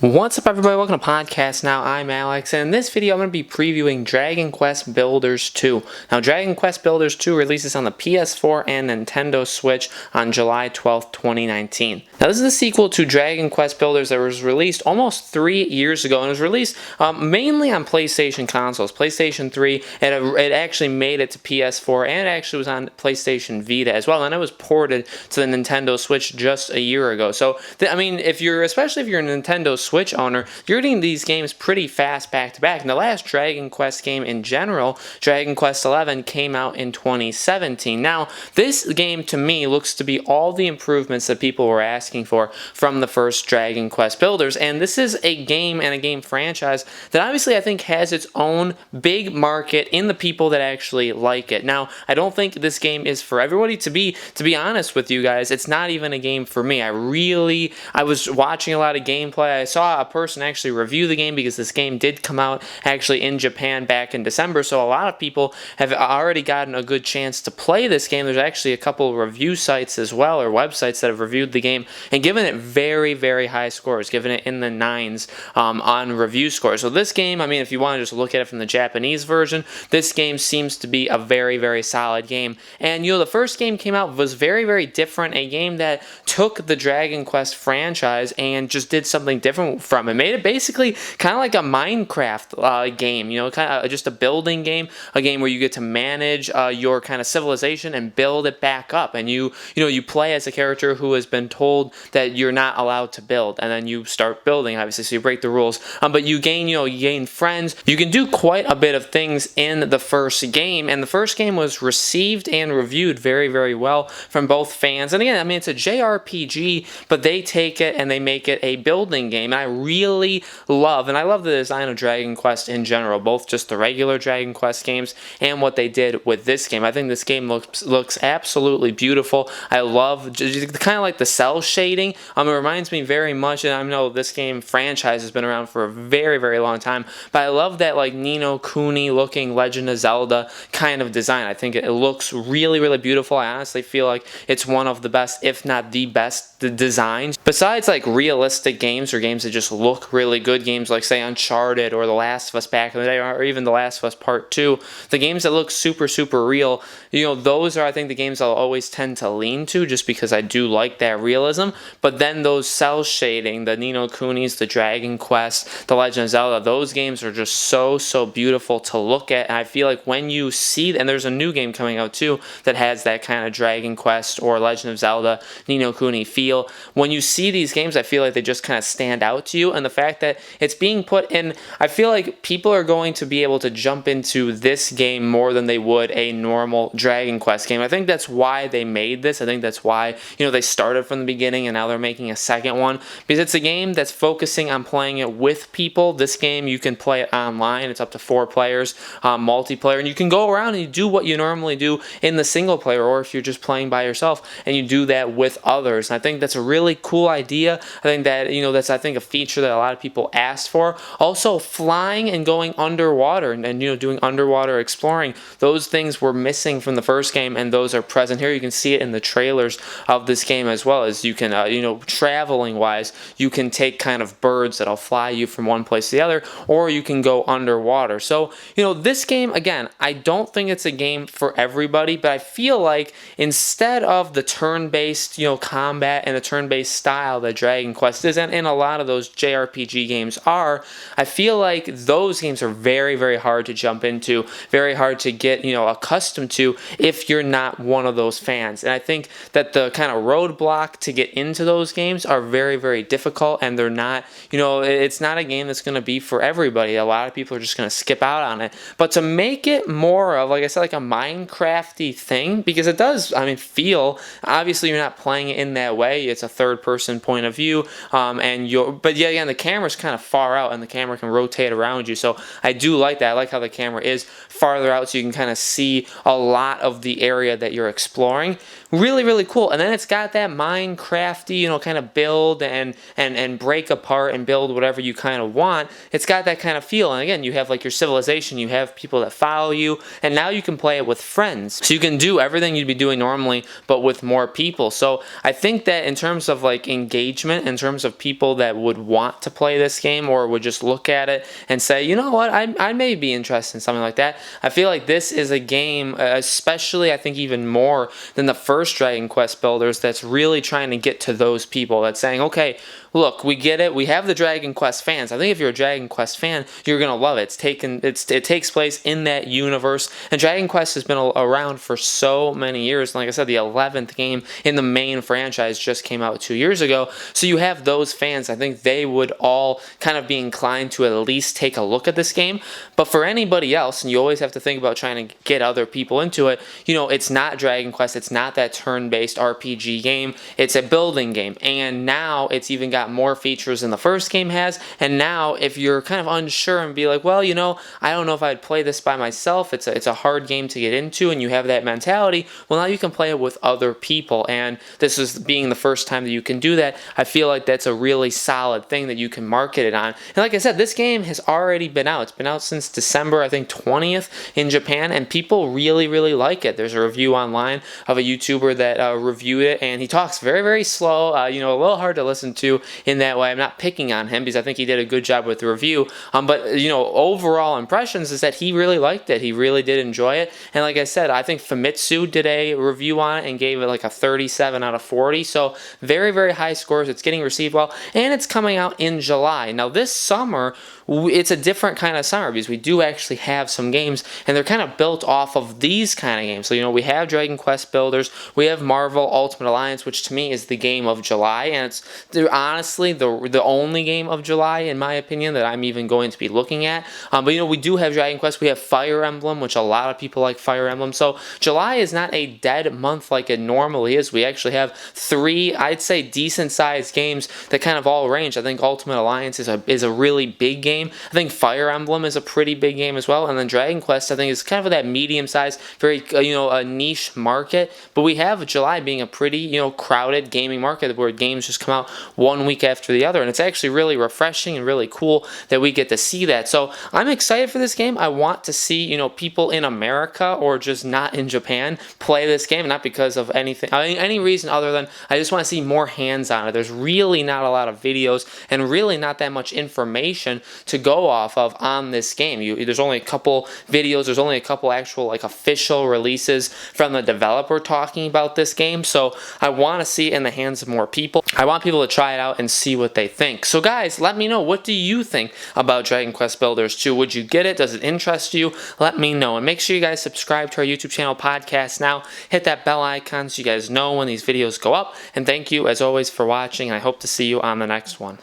What's up, everybody? Welcome to Podcast Now. I'm Alex, and in this video I'm going to be previewing Dragon Quest Builders 2. Now, Dragon Quest Builders 2 releases on the PS4 and Nintendo Switch on July 12th, 2019. Now, this is a sequel to Dragon Quest Builders that was released almost 3 years ago, and it was released mainly on PlayStation consoles. PlayStation 3, and it actually made it to PS4, and it actually was on PlayStation Vita as well, and it was ported to the Nintendo Switch just a year ago. So, especially if you're a Nintendo Switch owner, you're getting these games pretty fast back to back. And the last Dragon Quest game in general, Dragon Quest XI, came out in 2017. Now, this game to me looks to be all the improvements that people were asking for from the first Dragon Quest Builders. And this is a game and a game franchise that obviously I think has its own big market in the people that actually like it. Now, I don't think this game is for everybody. To be honest with you guys, it's not even a game for me. I was watching a lot of gameplay. I saw a person actually review the game because this game did come out actually in Japan back in December, so a lot of people have already gotten a good chance to play this game. There's actually a couple review sites as well, or websites, that have reviewed the game and given it very, very high scores, given it in the 9s on review scores. So this game, I mean, if you want to just look at it from the Japanese version, this game seems to be a very, very solid game. And the first game came out was very, very different, a game that took the Dragon Quest franchise and just did something different from it. Made it basically kind of like a Minecraft game, kind of just a building game, a game where you get to manage your kind of civilization and build it back up. And you play as a character who has been told that you're not allowed to build, and then you start building, obviously, so you break the rules. But you gain friends. You can do quite a bit of things in the first game, and the first game was received and reviewed very, very well from both fans. And again, I mean, it's a JRPG, but they take it and they make it a building game. And I really love the design of Dragon Quest in general, both just the regular Dragon Quest games and what they did with this game. I think this game looks absolutely beautiful. I love kind of like the cell shading. It reminds me very much, and I know this game franchise has been around for a very, very long time, but I love that like Ni no Kuni looking Legend of Zelda kind of design. I think it looks really, really beautiful. I honestly feel like it's one of the best, if not the best, designs. Besides like realistic games or games that just look really good, games like say Uncharted or The Last of Us back in the day, or even The Last of Us Part 2, the games that look super, super real, those are, I think, the games I'll always tend to lean to, just because I do like that realism. But then those cell shading, the Ni no Kunis, the Dragon Quest, the Legend of Zelda, those games are just so, so beautiful to look at. And I feel like when you see, and there's a new game coming out too that has that kind of Dragon Quest or Legend of Zelda, Ni no Kuni feel. When you see these games, I feel like they just kind of stand out to you, and the fact that it's being put in, I feel like people are going to be able to jump into this game more than they would a normal Dragon Quest game. I think that's why they made this. I think that's why, they started from the beginning and now they're making a second one, because it's a game that's focusing on playing it with people. This game, you can play it online. It's up to 4 players, multiplayer, and you can go around and you do what you normally do in the single player, or if you're just playing by yourself, and you do that with others. And I think that's a really cool idea. I think that, that's, I think, a feature that a lot of people asked for. Also, flying and going underwater and doing underwater exploring. Those things were missing from the first game, and those are present here. You can see it in the trailers of this game, as well as you can, traveling wise, you can take kind of birds that'll fly you from one place to the other, or you can go underwater. So, this game, again, I don't think it's a game for everybody, but I feel like instead of the turn-based, combat and the turn-based style that Dragon Quest is, and a lot of those JRPG games are, I feel like those games are very, very hard to jump into, very hard to get, accustomed to if you're not one of those fans. And I think that the kind of roadblock to get into those games are very, very difficult, and they're not, it's not a game that's going to be for everybody. A lot of people are just going to skip out on it. But to make it more of, like I said, like a Minecraft-y thing, because it does, feel, obviously you're not playing it in that way. It's a third-person point of view, but yeah, again, the camera's kind of far out, and the camera can rotate around you. So I do like that. I like how the camera is farther out, so you can kind of see a lot of the area that you're exploring. Really, really cool. And then it's got that Minecraft-y, kind of build and break apart and build whatever you kind of want. It's got that kind of feel. And again, you have like your civilization, you have people that follow you, and now you can play it with friends. So you can do everything you'd be doing normally, but with more people. So I think that at, in terms of like engagement, in terms of people that would want to play this game or would just look at it and say, you know what, I may be interested in something like that, I feel like this is a game, especially I think even more than the first Dragon Quest Builders, that's really trying to get to those people that's saying, okay, look, we get it. We have the Dragon Quest fans. I think if you're a Dragon Quest fan, you're gonna love it. It takes place in that universe, and Dragon Quest has been around for so many years. And like I said, the 11th game in the main franchise just came out 2 years ago. So you have those fans. I think they would all kind of be inclined to at least take a look at this game. But for anybody else, and you always have to think about trying to get other people into it, you know, it's not Dragon Quest. It's not that turn-based RPG game. It's a building game, and now it's even got more features than the first game has. And now if you're kind of unsure and be like, well, you know, I don't know if I'd play this by myself, it's a hard game to get into, and you have that mentality, well, now you can play it with other people. And this is being the first time that you can do that. I feel like that's a really solid thing that you can market it on. And like I said, this game has already been out. It's been out since December, I think 20th in Japan, and people really, really like it. There's a review online of a YouTuber that reviewed it, and he talks very, very slow, you know, a little hard to listen to in that way. I'm not picking on him because I think he did a good job with the review, but you know, overall impressions is that he really liked it. He really did enjoy it. And like I said, I think Famitsu did a review on it and gave it like a 37 out of 40. So very, very high scores. It's getting received well, and it's coming out in July. Now this summer, it's a different kind of summer because we do actually have some games, and they're kind of built off of these kind of games. So, you know, we have Dragon Quest Builders, we have Marvel Ultimate Alliance, which to me is the game of July, and it's honestly the only game of July, in my opinion, that I'm even going to be looking at. But, you know, we do have Dragon Quest, we have Fire Emblem, which a lot of people like Fire Emblem. So July is not a dead month like it normally is. We actually have 3, I'd say, decent-sized games that kind of all range. I think Ultimate Alliance is a really big game. I think Fire Emblem is a pretty big game as well, and then Dragon Quest I think is kind of that medium-sized, very you know, a niche market. But we have July being a pretty, you know, crowded gaming market where games just come out one week after the other, and it's actually really refreshing and really cool that we get to see that. So I'm excited for this game. I want to see, you know, people in America or just not in Japan play this game, not because of anything, any reason other than I just want to see more hands on it. There's really not a lot of videos and really not that much information to go off of on this game. There's only a couple videos, there's only a couple actual like official releases from the developer talking about this game, so I want to see it in the hands of more people. I want people to try it out and see what they think. So guys, let me know, what do you think about Dragon Quest Builders 2? Would you get it? Does it interest you? Let me know, and make sure you guys subscribe to our YouTube channel, Podcast Now. Hit that bell icon so you guys know when these videos go up, and thank you as always for watching, and I hope to see you on the next one.